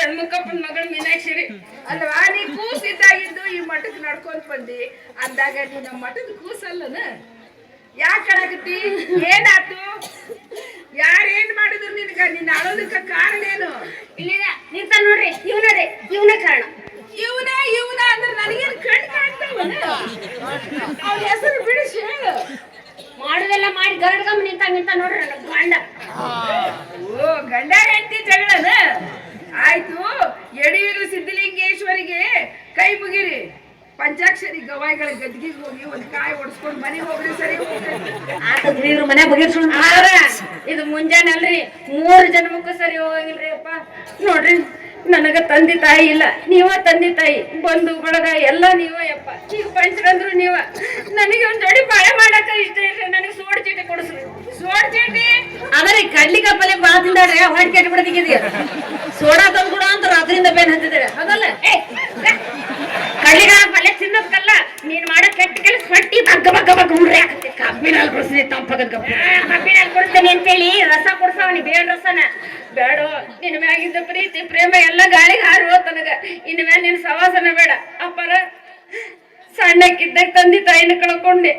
ಷಣ್ಮುಖಪ್ಪನ ಮಗಳು ಮೀನಾಕ್ಷಿ ಅಲ್ವಾ ನೀ ಕೂಸಿದ್ದಾಗಿದ್ದು ಈ ಮಠಕ್ಕೆ ನಡ್ಕೊಂಡ್ ಬಂದಿ ಅಂದಾಗ ನೀ ನಮ್ಮ ಮಠದ ಕೂಸಲ್ಲನ ಯಾಕೆ ಅಳಾಕತ್ತಿ ಏನಾತು ಯಾರೇನ್ ಮಾಡಿದ್ರು ನಿನಗ ನಿನ್ನ ಅಳೋದಕ್ಕ ಕಾರಣ ಏನು ಇಲ್ಲಿಗ ನಿಂತ ನೋಡ್ರಿ ಇವನ ಕಾರಣ ಇವನ ಅಂದ್ರೆ ನನಗೇನು ಕಣ್ಣು ಕಾಣ್ತಾವನ ಅವ್ನ ಹೆಸರು ಬಿಡಿಸಿ ಹೇಳು ಮಾಡುದೆಲ್ಲ ಮಾಡಿ ಗರಡ್ಗಮ್ಮ ನಿಂತ ನೋಡ್ರಿ ನನ್ನ ಗಂಡ ಓ ಗಂಡ ಹೆಂಡತಿ ಜಗಳನ ಆಯ್ತು ಯಡಿಯೂರು ಸಿದ್ಧಲಿಂಗೇಶ್ವರಿಗೆ ಕೈ ಮುಗಿರಿ ಪಂಚಾಕ್ಷರಿ ಗವಾಯಿಗಳ ಗದ್ಗಿಗೆ ಹೋಗಿ ಒಂದ್ ಕಾಯಿ ಒಡ್ಸ್ಕೊಂಡು ಮನೆಗೆ ಹೋಗ್ರಿ ಸರಿ ಆತದ್ರಿ ಇವ್ರ ಮನೆ ಬಗೆಹರಿಸ್ಕೊಂಡ್ ಇದು ಮುಂಜಾನೆ ಅಲ್ರಿ 3 ಜನ್ಮಕ್ಕೂ ಸರಿ ಹೋಗಂಗಿಲ್ರಿ ಅಪ್ಪ ನೋಡ್ರಿ ನನಗ ತಂದೆ ತಾಯಿ ಇಲ್ಲ ನೀವ ತಂದೆ ತಾಯಿ ಬಂಧು ಬಳಗ ಎಲ್ಲ ನೀವ ಯಪ್ಪ ಈಗ ಪಂಚರಂದ್ರು ನೀವ ನನಗೆ ಒಂದ್ ಜೋಡಿ ಬಾಳೆ ಮಾಡಕ ಇಷ್ಟ ಇಲ್ರಿ ನನಗೆ ಸೋಡ್ ಚೀಟಿ ಕೊಡಿಸ್ರಿ ಸೋಡ್ ಚೀಟಿ ಅದರಿ ಕಡ್ಲಿಕ ಪಲ್ಲೆ ಬಾಳ ತಿಂದಾಡ್ರಿ ಹೊಟ್ಟೆ ಕೆಟ್ಟ ಬಿಡದಿದ್ದೀಯ ಸೋಡಾ ತಂದ್ಕೊಡ ಅಂತ ರಾತ್ರಿಯಿಂದ ಬೇನ್ ಹತ್ತಿದ್ದೀರ ಅದಲ್ಲ ಕಡ್ಲಿಗ ಪಲ್ಲೆ ತಿನ್ನೋದಕ್ಕಲ್ಲ ನೀನ್ ಮಾಡೋ ಕೆಟ್ಟ ಕೆಲಸ ಹೊಟ್ಟಿ ಬಗ್ಗ ಉಂಡ್ರಿ ಆಗತ್ತೆ ಕಬ್ಬಿನಲ್ಲಿ ಕೊಡಿಸ್ರಿ ತಂಪಾಗದ್ ಕಬ್ಬಿನಲ್ಲಿ ಕೊಡಿಸ್ತೇನೆ ಅಂತೇಳಿ ರಸ ಕೊಡ್ಸವನಿ ಬೇಡ ರಸನ ಬೇಡ ನಿನ್ ಮ್ಯಾಗಿದ್ದ ಪ್ರೀತಿ ಪ್ರೇಮ ಎಲ್ಲ ಗಾಳಿಗೆ ಹಾರಿ ಹೋತನಗ ಇನ್ ಮ್ಯಾಲ ನಿನ್ ಸವಾಸನ ಬೇಡ ಅಪ್ಪರ ಸಣ್ಣಕ್ಕಿದ್ದಾಗ ತಂದೆ ತಾಯಿನ ಕಳ್ಕೊಂಡೆ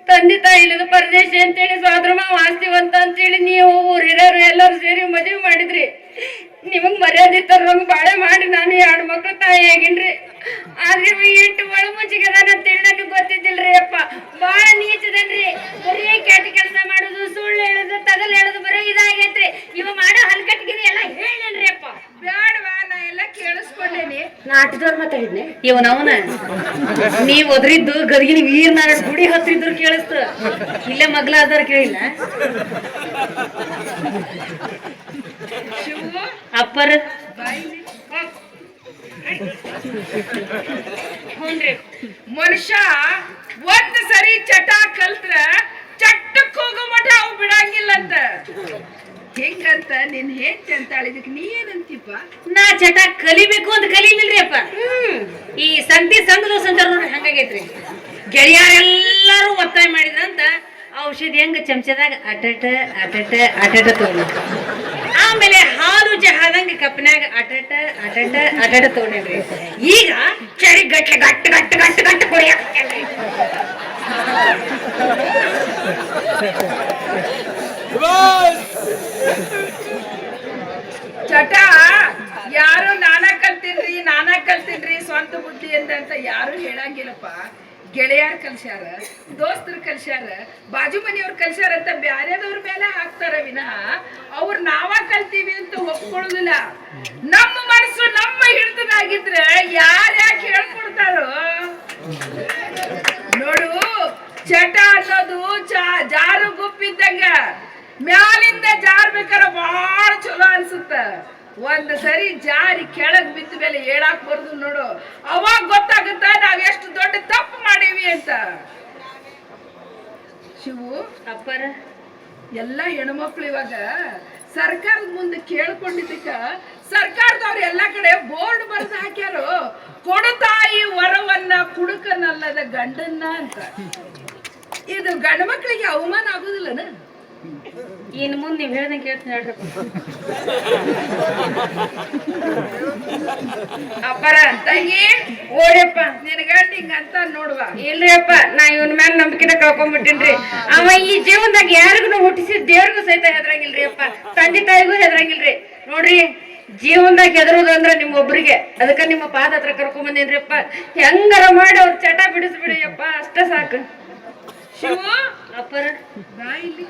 ತಂದೆ ತಾಯಿ ಇಲ್ಲದ ಪರದೇಶಿ ಅಂತೇಳಿ ಸ್ವಾದ್ರ ಮಾವ ಆಸ್ತಿವಂತ ಅಂತೇಳಿ ನೀವು ಊರಿರೋರು ಎಲ್ಲರೂ ಸೇರಿ ಮದುವೆ ಮಾಡಿದ್ರಿ ನಿಮಗ್ ಮರ್ಯಾದೆ ತರೋಂಗ್ ಬಾಳೆ ಮಾಡಿ ನಾನು 2 ಮಕ್ಳು ತಾಯಿ ಆಗಿನ್ರಿ ಆದ್ರೆ 8 ಒಳ ಮುಚ್ಚಿಗದಾನ ಅಂತೇಳಿ ನನಗೆ ಗೊತ್ತಿದ್ದಿಲ್ರಿ ಅಪ್ಪ ಬಾಳ ನೀಚದನ್ರಿ ಬರೀ ಕೆಟ್ಟ ಕೆಲಸ ಮಾಡುದು ಸುಳ್ಳು ಹೇಳುದು ತಗಲ್ ಹೇಳುದು ಬರೀ ಇದಾಗೈತ್ರಿ ಇವ ಮಾಡೋ ಹಲ್ಕಟ್ಟಿಗೆ ಎಲ್ಲ ಹೇಳೇನ್ರಿ ಅಪ್ಪ ಬ್ಯಾಡವಾ ನಾ ಎಲ್ಲ ಕೇಳಿಸ್ಕೊಂಡೇನಿ ನಾಟದವ್ರ ಮಾತಾಡಿದ್ನೆ ಇವನವನ ನೀವ್ ಒದ್ರಿದ್ದು ಗದಗಿನ ವೀರನಾರಾಯಣ ಗುಡಿ ಹತ್ತಿದ್ರು ಕೇಳಿಸ್ತ ಇಲ್ಲೇ ಮಗ್ಲ ಆದವ್ರ ಕೇಳಿಲ್ಲ ಅಪ್ಪರ ಮನುಷ್ಯ ಒಂದ್ ಸರಿ ಚಟ ಕಲ್ತ್ರ ಚಟ್ಟಕ್ ಹೋಗೋ ಮಠ ಅವ್ ಬಿಡಂಗಿಲ್ಲಂತ ಹೆಂಗಂತ ನಿನ್ ಹೆಂಡತಿ ಅಂತ ಇದಕ್ ನೀ ಏನಂತೀಪ ನಾ ಚಟ ಕಲಿಬೇಕು ಅಂತ ಕಲೀಲಿಲ್ರಿ ಅಪ್ಪ ಈ ಸಂತಿ ಸಂಘ ಸಂಚಾರ ನೋಡ್ರಿ ಹಂಗಾಗೈತ್ರಿ ಗೆಳೆಯರೆಲ್ಲರೂ ಒತ್ತಾಯ ಮಾಡಿದ್ರಂತ ಔಷಧಿ ಹೆಂಗ ಚಮಚದಾಗ ಅಟಟ ತಗೊಂಡು ಆಮೇಲೆ ಹಾಲು ಚಹಾದಂಗ ಕಪ್ಪಿನಾಗ ಅಟಟ ತಗೊಂಡ್ರಿ ಈಗ ಚರಿ ಗಟ್ಟ ಕುಡಿಯ ಚಟ ಯಾರು ನಾನಾ ಕಲ್ತೀನ್ರಿ ಸ್ವಂತ ಬುದ್ಧಿ ಅಂತ ಯಾರು ಹೇಳಂಗಿಲ್ಲಪ್ಪ ಗೆಳೆಯರ್ ಕಲ್ಸ್ಯಾರ ದೋಸ್ತರು ಕಲ್ಸ್ಯಾರ ಬಾಜು ಮನೆಯವ್ರು ಕಲ್ಸ್ಯಾರ ಅಂತ ಬ್ಯಾರೆದವ್ರ ಮೇಲೆ ಹಾಕ್ತಾರ ವಿನಃ ಅವ್ರು ನಾವ ಕಲ್ತೀವಿ ಅಂತ ಒಪ್ಕೊಳ್ಳೋದಿಲ್ಲ ನಮ್ಮ ಮನಸ್ಸು ನಮ್ಮ ಹಿಡಿತದಾಗಿದ್ರೆ ಯಾರ್ಯಾಕೆ ಹೇಳ್ಕೊಡ್ತಾರೋ ನೋಡು ಚಟ ಅನ್ನೋದು ಜಾರು ಗುಪ್ಪಿದ್ದಂಗ ಮ್ಯಾಲಿಂದ ಜಾರ್ಬೇಕಾರ ಬಾಳ ಚಲೋ ಅನ್ಸುತ್ತ ಒಂದ್ ಸರಿ ಜಾರಿ ಕೆಳಗ್ ಬಿದ್ದ ಮೇಲೆ ಹೇಳಾಕ್ ಬರುದು ನೋಡು ಅವಾಗ ಗೊತ್ತಾಗುತ್ತ ನಾವ್ ಎಷ್ಟು ದೊಡ್ಡ ತಪ್ಪು ಮಾಡೀವಿ ಅಂತ ಶಿವು ಅಪ್ಪರ ಎಲ್ಲ ಹೆಣ್ಮಕ್ಳು ಇವಾಗ ಸರ್ಕಾರದ ಮುಂದೆ ಕೇಳ್ಕೊಂಡಿದ್ದಕ್ಕ ಸರ್ಕಾರದವ್ರು ಎಲ್ಲಾ ಕಡೆ ಬೋರ್ಡ್ ಬರೆದು ಹಾಕ್ಯಾರು ಕೊಡುತಾಯಿ ವರವನ್ನ ಕುಡುಕನಲ್ಲದ ಗಂಡನ್ನ ಅಂತ ಇದು ಗಂಡ ಮಕ್ಳಿಗೆ ಅವಮಾನ ಆಗುದಿಲ್ಲನ ಇನ್ ಮುಂದೆ ನೀವ್ ಹೇಳ್ದಂಗೆ ಕೇಳ್ತೀನಿ ಹೇಳ್ರಿ ಅಪ್ಪರ ತಂಗಿ ಓಡಪ್ಪ ನಿನ್ ಗಂಡ ಹಿಂಗಂತ ನೋಡುವ ಇಲ್ರಿ ಅಪ್ಪ ನಾ ಇವನ್ ಮ್ಯಾಲ ನಂಬಿಕೆನ ಕಳ್ಕೊಂಡ್ಬಿಟ್ಟಿನ್ರಿ ಅವ ಈ ಜೀವನದಾಗ ಯಾರಿಗೂ ಹುಟ್ಟಿಸಿ ದೇವ್ರಿಗೂ ಸಹಿತ ಹೆದರಂಗಿಲ್ರಿ ಅಪ್ಪ ತಂದೆ ತಾಯಿಗೂ ಹೆದರಂಗಿಲ್ರಿ ನೋಡ್ರಿ ಜೀವನದಾಗ ಹೆದರೋದು ಅಂದ್ರ ನಿಮ್ಮೊಬ್ರಿಗೆ ಅದಕ್ಕ ನಿಮ್ಮ ಪಾದ ಹತ್ರ ಕರ್ಕೊಂಡ್ ಬಂದೇನ್ರಿ ಅಪ್ಪ ಹೆಂಗಾರ ಮಾಡಿ ಅವ್ರ ಚಟ ಬಿಡಿಸ್ಬಿಡಿ ಅಪ್ಪ ಅಷ್ಟ ಸಾಕು ಶಿವ ಅಪ್ಪರ ಇಲ್ಲಿ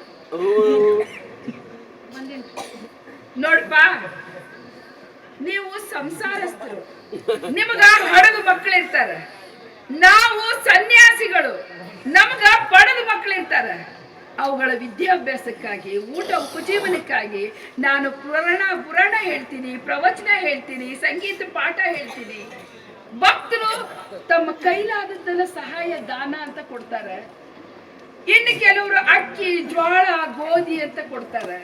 ನೋಡ್ಪ ನೀವು ಸಂಸಾರಸ್ಥರು ನಿಮಗ ಹಡದು ಮಕ್ಕಳಿರ್ತಾರ ನಾವು ಸನ್ಯಾಸಿಗಳು ನಮಗ ಪಡದ ಮಕ್ಕಳಿರ್ತಾರ ಅವುಗಳ ವಿದ್ಯಾಭ್ಯಾಸಕ್ಕಾಗಿ ಊಟ ಉಪಜೀವನಕ್ಕಾಗಿ ನಾನು ಪುರಾಣ ಹೇಳ್ತೀನಿ ಪ್ರವಚನ ಹೇಳ್ತೀನಿ ಸಂಗೀತ ಪಾಠ ಹೇಳ್ತೀನಿ ಭಕ್ತರು ತಮ್ಮ ಕೈಲಾದದ್ದೆಲ್ಲ ಸಹಾಯ ದಾನ ಅಂತ ಕೊಡ್ತಾರೆ ಇನ್ನು ಕೆಲವರು ಅಕ್ಕಿ ಜ್ವಾಳ ಗೋಧಿ ಅಂತ ಕೊಡ್ತಾರೆ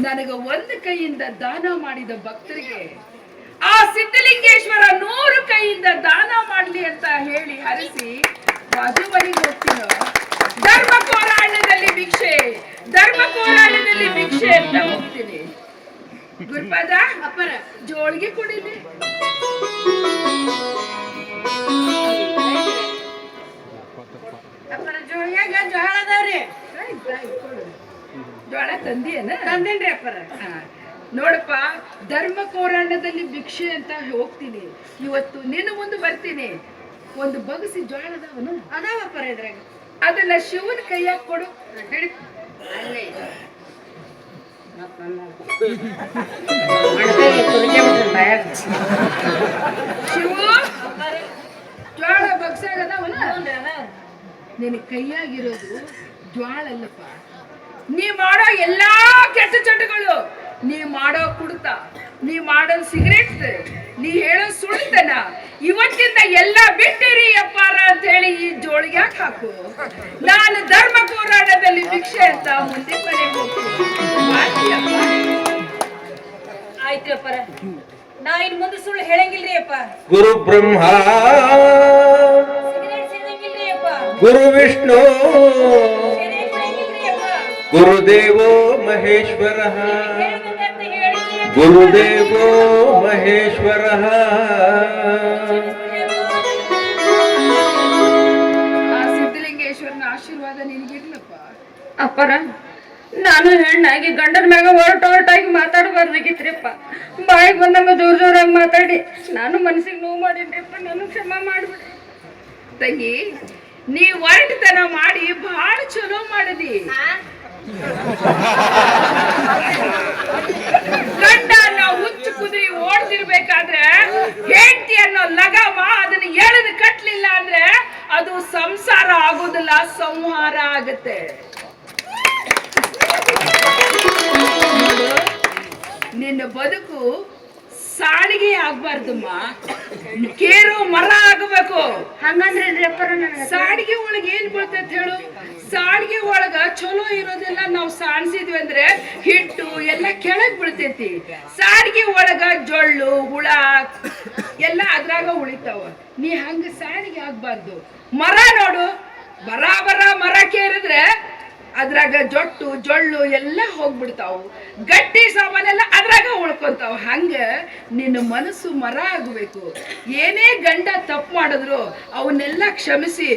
ನನಗ ಒಂದು ಕೈಯಿಂದ ದಾನ ಮಾಡಿದ ಭಕ್ತರಿಗೆ ಆ ಸಿದ್ಧಲಿಂಗೇಶ್ವರ 100 ಕೈಯಿಂದ ದಾನ ಮಾಡ್ಲಿ ಅಂತ ಹೇಳಿ ಹರಿಸಿ ಬಾಜುವರಿಗೆ ಹೋಗ್ತೀನೋ ಧರ್ಮ ಕೋರಾಣ್ಯದಲ್ಲಿ ಭಿಕ್ಷೆ ಅಂತ ಹೋಗ್ತೀನಿ ಗುರುಪಾದ ಅಪ್ಪ ಅಪ್ಪರ ಜೋಳಿಗೆ ಕುಡಿಲಿ. ಅಪ್ಪರ ಜೋಳಿಯಾಗ ಜೋಳ ಅದಾವ್ರಿ. ಜೋಳ ತಂದಿಯೇನ? ತಂದೇನ್ರಿ ಅಪ್ಪರ. ನೋಡಪ್ಪ, ಧರ್ಮ ಕೋರಾಣದಲ್ಲಿ ಭಿಕ್ಷೆ ಅಂತ ಹೋಗ್ತೀನಿ. ಇವತ್ತು ನಿನ್ನ ಮುಂದೆ ಬರ್ತೀನಿ. ಒಂದು ಬಗಸಿ ಜೋಳ ಅದಾವನು? ಅದಾವ ಅಪ್ಪರ ಇದ್ರಾಗ. ಅದನ್ನ ಶಿವನ ಕೈಯಾಗ ಕೊಡು. ಹೇಳಿ ಅಲ್ಲೇ ಶಿವ, ಜ್ವಾಳ ಬಗ್ಸಾಗ ಅದಾವನ? ನಿನ್ನ ಕೈಯಾಗಿರೋದು ಜ್ವಾಳ ಅಲ್ಲಪ್ಪ. ನೀ ಮಾಡೋ ಎಲ್ಲಾ ಕೆಟ್ಟ ಚಟಗಳು, ನೀ ಮಾಡೋ ಕುಡ್ತ, ನೀ ಮಾಡೋ ಸಿಗರೇಟ್, ನೀ ಹೇಳೋ ಸುಳ್ತನ, ಇವತ್ತಿಂದ ಎಲ್ಲ ಬಿಟ್ಟಿರಿ ಅಪ್ಪಾರ ಅಂತ ಹೇಳಿ ಈ ಜೋಳಿಗೆ ಹಾಕು. ನಾನು ಧರ್ಮ ಹೋರಾಟದಲ್ಲಿ ಭಿಕ್ಷೆ ಅಂತ ಮುಂದಿನ ಮನೆಗೆ ಹೋಗ್ತೀನಿ. ಆಯ್ತು ಅಪ್ಪರ, ನಾ ಇನ್ ಮುಂದೆ ಸುಳ್ಳು ಹೇಳಂಗಿಲ್ರಿ ಅಪ್ಪ. ಗುರು ಬ್ರಹ್ಮ ಸಿಗರೇಟ್ ಸೇದಂಗಿಲ್ರಿ ಅಪ್ಪ. ಗುರು ವಿಷ್ಣು ಎದೆ ಕುಡಿಯಂಗಿಲ್ರಿ ಅಪ್ಪ. ಗುರುದೇವೋ ಮಹೇಶ್ವರ ಹೇಳ್ಬೇಕಂತ ಹೇಳಿದ್ರಿ ಅಪ್ಪ. ಗುರುದೇವೋ ಮಹೇಶ್ವರ ಆ ಸಿದ್ಧಲಿಂಗೇಶ್ವರನ ಆಶೀರ್ವಾದ ನಿನಗಿರ್ಲಪ್ಪ. ಅಪ್ಪರ, ನಾನು ಹೆಣ್ಣಾಗಿ ಗಂಡನ ಮ್ಯಾಗ ಹೊರಟಾಗಿ ಮಾತಾಡಬಾರ್ದಾಗಿತ್ರಿಪ್ಪ. ಬಾಯಿಗೆ ಬಂದಂಗ ಜೋರಾಗಿ ಮಾತಾಡಿ ನಾನು ಮನಸ್ಸಿಗೆ ನೋವು ಮಾಡಿನ್ರಿಪ್ಪ. ನಾನು ಕ್ಷಮಾ ಮಾಡ್ಬಿಡ್ರಿ ತಂಗಿ. ನೀ ಒರಟತನ ಮಾಡಿ ಬಹಳ ಚಲೋ ಮಾಡದಿ. ಗಂಡ ನಾವು ಹುಚ್ಚು ಕುದುರೆ ಓಡ್ತಿರ್ಬೇಕಾದ್ರೆ ಹೆಂಡತಿ ಅನ್ನೋ ಲಗಾಮ ಅದನ್ನ ಎಳೆದು ಕಟ್ಲಿಲ್ಲ ಅಂದ್ರೆ ಅದು ಸಂಸಾರ ಆಗೋದಿಲ್ಲ, ಸಂಹಾರ ಆಗತ್ತೆ. ನಿನ್ನ ಬದುಕು ಸಾಳಿಗೆ ಆಗ್ಬಾರ್ದಮ್ಮ, ಕೇರು ಮರ ಆಗಬೇಕು. ಹಂಗಂದ್ರೇನ್ರಿ ಅಪ್ಪರ? ಸಾಡಿಗೆ ಒಳಗೆ ಏನ್ ಬರ್ತೈತೆ ಹೇಳು? ಸಾಡಿಗೆ ಒಳಗ ಚಲೋ ಇರೋದೆಲ್ಲ ನಾವು ಸಾಣಿಸಿದ್ವಿ ಅಂದ್ರೆ ಹಿಟ್ಟು ಎಲ್ಲ ಕೆಳಗ್ ಬೀಳ್ತೈತಿ. ಸಾಡಿಗೆ ಒಳಗ ಜೊಳ್ಳು ಹುಳ ಎಲ್ಲ ಅದ್ರಾಗ ಉಳಿತಾವ. ನೀ ಹಂಗ ಸಾಡಿಗೆ ಆಗ್ಬಾರ್ದು. ಮರ ನೋಡು, ಬರಾಬರ ಮರ ಕೇರಿದ್ರೆ ಅದ್ರಾಗ ಜೊಟ್ಟು ಜೊಳ್ಳು ಎಲ್ಲ ಹೋಗ್ಬಿಡ್ತಾವು. ಗಟ್ಟಿ ಸಾಮಾನೆಲ್ಲ ಅದ್ರಾಗ ಉಳ್ಕೊಂತಾವ. ಹಂಗ ನಿನ್ನ ಮನಸ್ಸು ಮರ ಆಗಬೇಕು. ಏನೇ ಗಂಡ ತಪ್ಪು ಮಾಡಿದ್ರು ಅವನ್ನೆಲ್ಲ ಕ್ಷಮಿಸಿ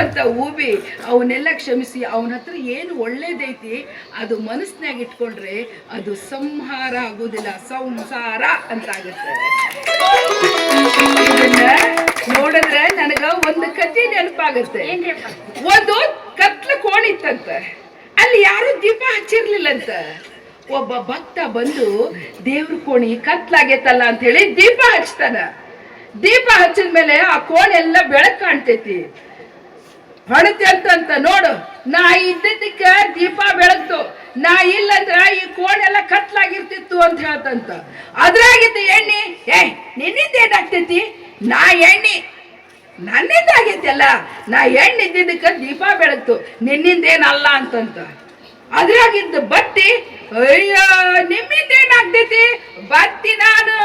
ಅಂತ ಊಬಿ ಅವನ್ನೆಲ್ಲ ಕ್ಷಮಿಸಿ ಅವನ ಹತ್ರ ಏನು ಒಳ್ಳೇದೈತಿ ಅದು ಮನಸ್ಸಿನಾಗ ಇಟ್ಕೊಂಡ್ರೆ ಅದು ಸಂಹಾರ ಆಗೋದಿಲ್ಲ, ಸಂಸಾರ ಅಂತ ಆಗುತ್ತೆ. ಇದನ್ನ ನೋಡಿದ್ರೆ ನನಗ ಒಂದು ಕಥೆ ನೆನಪಾಗುತ್ತೆ. ಒಂದು ಕತ್ಲ ಕೋಣಿತ್ತಂತ, ಅಲ್ಲಿ ಯಾರು ದೀಪ ಹಚ್ಚಿರ್ಲಿಲ್ಲಂತ. ಒಬ್ಬ ಭಕ್ತ ಬಂದು ದೇವ್ರ ಕೋಣಿ ಕತ್ಲಾಗೈತಲ್ಲ ಅಂತ ಹೇಳಿ ದೀಪ ಹಚ್ತಾನ. ದೀಪ ಹಚ್ಚಿದ ಮೇಲೆ ಆ ಕೋಣೆಲ್ಲ ಬೆಳಕು ಕಾಣ್ತೈತಿ. ಹೊಣತೆ ಅಂತ ನೋಡು, ನಾ ಇದ್ದಿದ್ದಕ್ಕ ದೀಪ ಬೆಳಗ್ತು, ನಾ ಇಲ್ಲಂದ್ರ ಈ ಕೋಣೆಲ್ಲ ಕತ್ಲಾಗಿರ್ತಿತ್ತು ಅಂತ ಹೇಳ್ತಂತ. ಅದ್ರಾಗಿದ್ದ ಎಣ್ಣೆ, ನಿನ್ನಿಂದ ಏನಾಗ್ತೈತಿ? ನಾ ಎಣ್ಣೆ ನನ್ನಿಂದ ಆಗೈತಿ ಅಲ್ಲ, ನಾ ಎಣ್ಣೆ ಇದ್ದಿದ್ದಕ್ಕ ದೀಪ ಬೆಳಗ್ತು, ನಿನ್ನಿಂದೇನಲ್ಲ ಅಂತಂತ. ಅದ್ರಾಗಿದ್ದ ಬತ್ತಿ, ಅಯ್ಯೋ ನಿಮ್ಮಿಂದ ಏನಾಗ್ತೈತಿ? ಬತ್ತಿ ನಾನು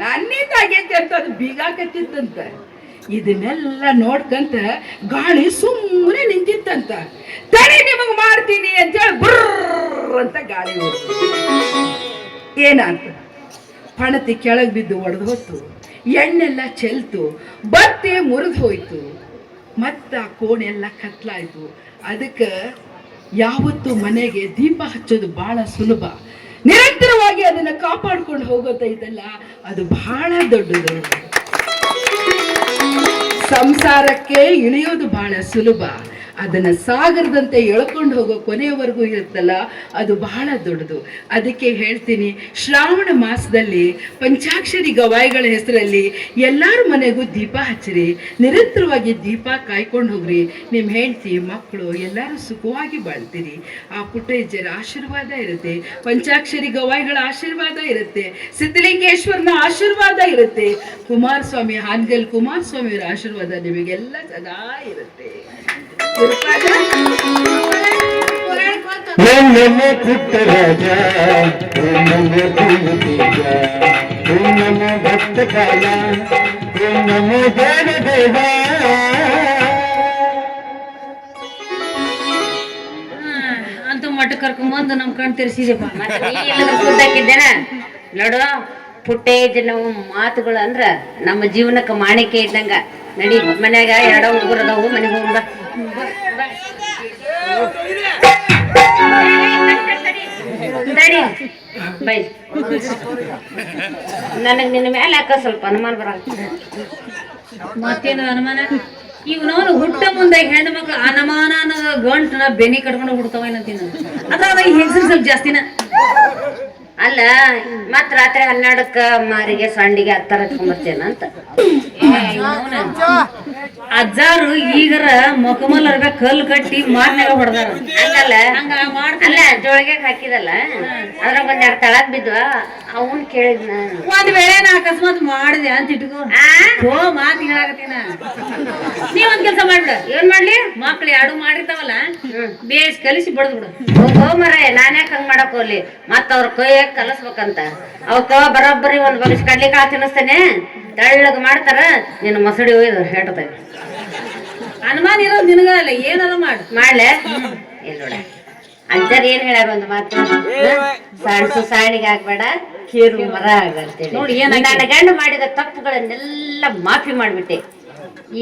ನನ್ನಿಂದ ಆಗೈತಿ ಅಂತ ಅದು ಬೀಗಾಕತ್ತಿತ್ತಂತ. ಇದನ್ನೆಲ್ಲ ನೋಡ್ಕಂತ ಗಾಳಿ ಸುಮ್ಮನೆ ನಿಂತಿತ್ತಂತ. ತಡಿ ನಿಮಗ್ ಮಾಡ್ತೀನಿ ಅಂತೇಳಿ ಬರ್ರ ಅಂತ ಗಾಳಿ ಹೋಗ್ತು. ಏನಂತ ಪಣತಿ ಕೆಳಗ್ ಬಿದ್ದು ಒಡೆದು ಹೊತ್ತು, ಎಣ್ಣೆಲ್ಲ ಚೆಲ್ತು, ಬತ್ತಿ ಮುರಿದು ಹೋಯ್ತು, ಮತ್ತ ಆ ಕೋಣೆಲ್ಲ ಕತ್ಲಾಯ್ತು. ಅದಕ್ಕೆ ಯಾವತ್ತು ಮನೆಗೆ ದೀಪ ಹಚ್ಚೋದು ಬಹಳ ಸುಲಭ. ನಿರಂತರವಾಗಿ ಅದನ್ನ ಕಾಪಾಡ್ಕೊಂಡು ಹೋಗೋದೈತಲ್ಲ ಅದು ಬಹಳ ದೊಡ್ಡದು. ಸಂಸಾರಕ್ಕೆ ಇಳಿಯೋದು ಬಹಳ ಸುಲಭ, ಅದನ್ನ ಸಾಗರದಂತೆ ಎಳ್ಕೊಂಡು ಹೋಗೋ ಕೊನೆಯವರೆಗೂ ಇರುತ್ತಲ್ಲ ಅದು ಬಹಳ ದೊಡ್ಡದು. ಅದಕ್ಕೆ ಹೇಳ್ತೀನಿ, ಶ್ರಾವಣ ಮಾಸದಲ್ಲಿ ಪಂಚಾಕ್ಷರಿ ಗವಾಯಿಗಳ ಹೆಸರಲ್ಲಿ ಎಲ್ಲಾರ ಮನೆಗೂ ದೀಪ ಹಚ್ಚಿರಿ, ನಿರಂತರವಾಗಿ ದೀಪ ಕಾಯ್ಕೊಂಡು ಹೋಗ್ರಿ. ನಿಮ್ಮ ಹೆಂಡತಿ ಮಕ್ಕಳು ಎಲ್ಲರೂ ಸುಖವಾಗಿ ಬಾಳ್ತೀರಿ. ಆ ಪುಟ್ಟಜ್ಜರ ಆಶೀರ್ವಾದ ಇರುತ್ತೆ, ಪಂಚಾಕ್ಷರಿ ಗವಾಯಿಗಳ ಆಶೀರ್ವಾದ ಇರುತ್ತೆ, ಸಿದ್ಧಲಿಂಗೇಶ್ವರನ ಆಶೀರ್ವಾದ ಇರುತ್ತೆ, ಕುಮಾರಸ್ವಾಮಿ ಹಾನ್ಗಲ್ ಕುಮಾರಸ್ವಾಮಿಯವರ ಆಶೀರ್ವಾದ ನಿಮಗೆಲ್ಲ ಸದಾ ಇರುತ್ತೆ. ನಮ್ಮ ಪುಟ್ಟ ರಾಜ, ನಮ್ಮ ದೇವ, ನಮ್ಮ ಭಕ್ತ ಕಾಲ, ನಮ್ಮ ದೇವ. ಅಂತೂ ಮಠ ಕರ್ಕೊಂಬಂದು ನಮ್ ಕಣ್ ತಿರ್ಸಿದೆಪ್ಪ. ಮತ್ತೆ ನೀ ಎಲ್ಲಾದ್ರೂ ಸುದ್ದಾಕಿದ್ದೇನ? ನೋಡು ಫುಟೇಜ್ ನಾವು ಮಾತುಗಳು ಅಂದ್ರ ನಮ್ಮ ಜೀವನಕ್ಕೆ ಮಾಣಿಕೆ ಇದ್ದಂಗ. ನಡಿ ಮನ್ಯಾಗ ಎರಡ ಹುಡುಗರು ಅದಾವು, ಮನೆಗೆ ಹೋಗ್ಬ. ನಡಿ ಬೈ. ನನಗ್ ನಿನ್ನ ಮೇಲೆ ಯಾಕ ಸ್ವಲ್ಪ ಅನುಮಾನ ಬರ. ಮತ್ತೇನು ಅನುಮಾನ? ಈಗ ನಾನು ಹುಟ್ಟ ಮುಂದೆ ಹೆಣ್ಣು ಮಕ್ಳು ಅನುಮಾನ ಅನ್ನೋ ಗಂಟನ ಬೆನಿ ಕಟ್ಕೊಂಡು ಹುಡ್ತಾವ ಏನಂತೀನಿ. ಅದ್ರಾಗ ಈ ಹೆಂಗಸರು ಸ್ವಲ್ಪ ಜಾಸ್ತಿನ. ಅಲ್ಲ ಮತ್ ರಾತ್ರಿ 12ಕ್ಕ ಮಾರಿಗೆ ಸಂಡಿಗೆ ಹತ್ತರ ಹಚ್ಕೊಂಡ್ಬರ್ತೇನ ಅಂತ. ಅಜ್ಜಾರು ಈಗರ ಮೊಕಮಲ್ ಅರ್ಗ ಕಲ್ಲು ಕಟ್ಟಿ ಮಾರ್ನಾಗ ಹೊಡೆದಾರ. ಹಂಗಲ್ಲ ಹಂಗ ಅಲ್ಲ ಜೋಳಿಗೆ ಹಾಕಿದಲ್ಲ ಅದ್ರಾಗ ಒಂದೆರಡು ತಳಗ್ ಬಿದ್ವ ಅವನ್ ಕೇಳಿದ್ನ. ಒಂದ್ ವೇಳೆ ನಾ ಅಕಸ್ಮಾತ್ ಮಾಡಿದೆ ಅಂತ ಇಟ್ಕೋ ಮಾತು ಹೇಳಾಕತ್ತೀನ. ನೀ ಒಂದ್ ಕೆಲ್ಸ ಮಾಡ್ಬಿಡ. ಏನ್ ಮಾಡ್ಲಿ? ಮಕ್ಳು ಎರಡು ಮಾಡಿರ್ತಾವಲ್ಲ ಬೇಸ್ ಕಲಿಸಿ ಬಡದ್ ಬಿಡು. ಓಹೋ ಮರ ನಾನ್ಯಾಕ ಹಂಗ್ ಮಾಡಕ್ ಹೋಗ್ಲಿ, ಮತ್ ಅವ್ರ ಕೈಯಾಗ ಕಲಸ್ಬೇಕಂತ. ಅವಕ್ಕ ಬರೋಬ್ಬರಿ ಒಂದ್ ಬಗ್ಸ್ ಕಡ್ಲಿಕಾಳ ತಿನ್ನಿಸ್ತೇನೆ, ತೆಳ್ಳಗ್ ಮಾಡ್ತಾರ, ನಿನ್ನ ಮಸಡಿ ಒಯ್ದು ಹೇಳ್ತೇವೆ. ಅನುಮಾನ ಇರೋದು ನಿನಗ ಅಲ್ಲ, ಏನಾರ ಮಾಡು. ಮಾಡ್ಲೆ ಇಲ್ಲ ನೋಡ ಅಜ್ಜರ್ ಏನ್ ಹೇಳ್ಯಾರ ಒಂದು ಮಾತು, ಸಣ್ಣ ಸಾಣಿಗೆ ಆಗ್ಬೇಡ ಕೀರು ಮರ ಆಗಂತೇಳಿ. ನೋಡಿ ನನ್ನ ಗಂಡ ಮಾಡಿದ ತಪ್ಪುಗಳನ್ನೆಲ್ಲ ಮಾಫಿ ಮಾಡ್ಬಿಟ್ಟೆ.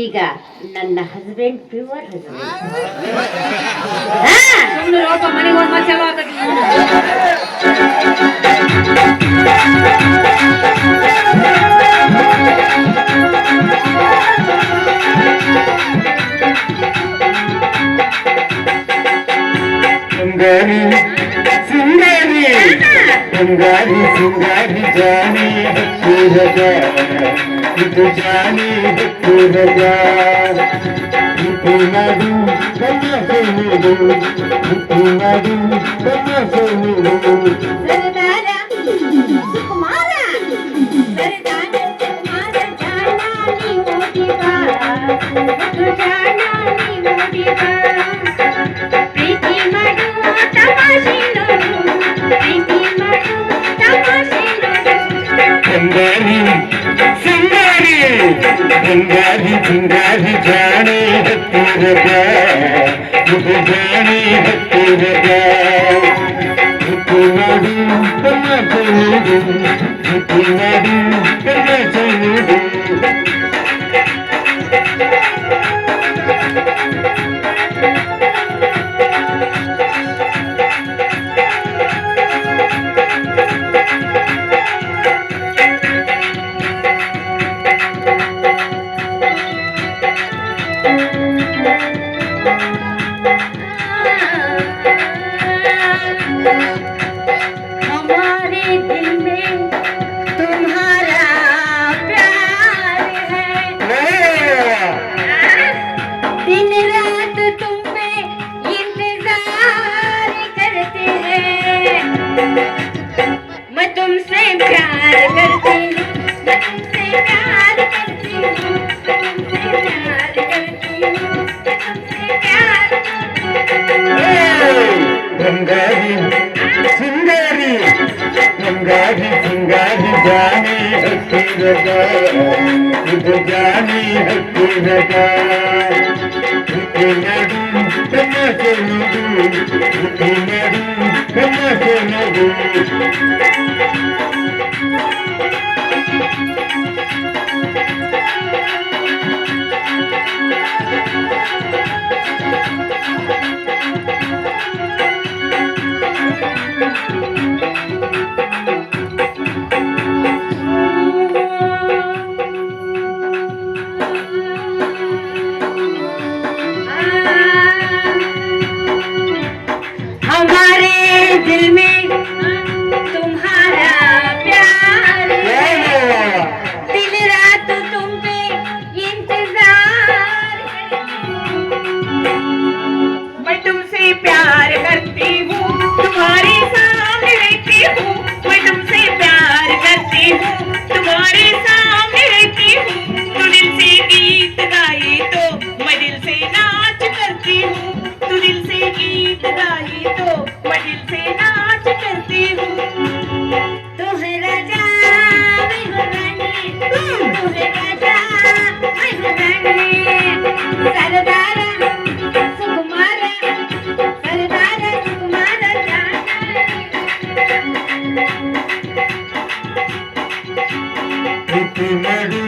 ಈಗ ನನ್ನ ಹಸ್ಬೆಂಡ್ ಪ್ಯೂರ್ ಹಸ್ಬೆಂಡ್. ಮನೆಗೆ ಹೋದ್ ಮತ್ತೆ ಚಲೋ ಆಗತ್ತೆ. ಸಿಂಗಾರಿ ಸಿಂಗಾರಿ ಸಿಂಗಾರಿ ಸಿಂಗಾರಿ ಜಾನಿ ಹತ್ತಿರದ ಇದು ಜಾನಿ ಹತ್ತಿರದ ಇದು ನಡು ಕನ್ನ ಸೋನುದು ಇದು ನಡು ಕನ್ನ ಸೋನುದು ಸಿಂಗಾರಿ ಸಿಂಗಾರಿ ಸಿಂಗಾರಿ ಸಿಂಗಾರಿ ಜಾಣಿ ಹತ್ತಿರದ ಇದು ಜಾಣಿ ಹತ್ತಿರದ ಇದು ನಡು ಕನ್ನ ಸೋನುದು ಇದು ನಡು ಕನ್ನ ಸೋನುದು हमारे दिल में तुम्हारा प्यार है, दिन रात तुम पे इंतजार करते हैं। मैं तुमसे प्यार करती हूँ, मैं तुमसे प्यार करती हूँ, मैं तुमसे प्यार करती हूँ, मैं तुमसे प्यार सिंगारी सिंगारी सिंगारी सिंगारी जानी हತ್ತಿರದ ಇದು ಜಾನಿ ಹತ್ತಿರದ ಇದು ನಡು ಕನ್ನ ಸೋನುದು ಇದು ನಡು ಕನ್ನ ಸೋನುದು हमारे दिल में तुम्हारा प्यार है, दिन रात तुम पे इंतजार मैं तुमसे प्यार करती हूँ, तुम्हारे सामने रहती हूँ, मैं तुमसे प्यार करती हूँ, तुम्हारे सामने रहती हूँ। तू दिल से गीत गाई तो मैं दिल से नाच करती हूँ, तू दिल से गीत गाई तो मैं दिल से नाच करती हूँ। तू है राजा मैं हूँ रानी, तू है राजा मैं हूँ रानी, सरदारा सुकुमारा सरदारा सुकुमारा जाना ಪ್ರೀತಿ ಮಾಡಿ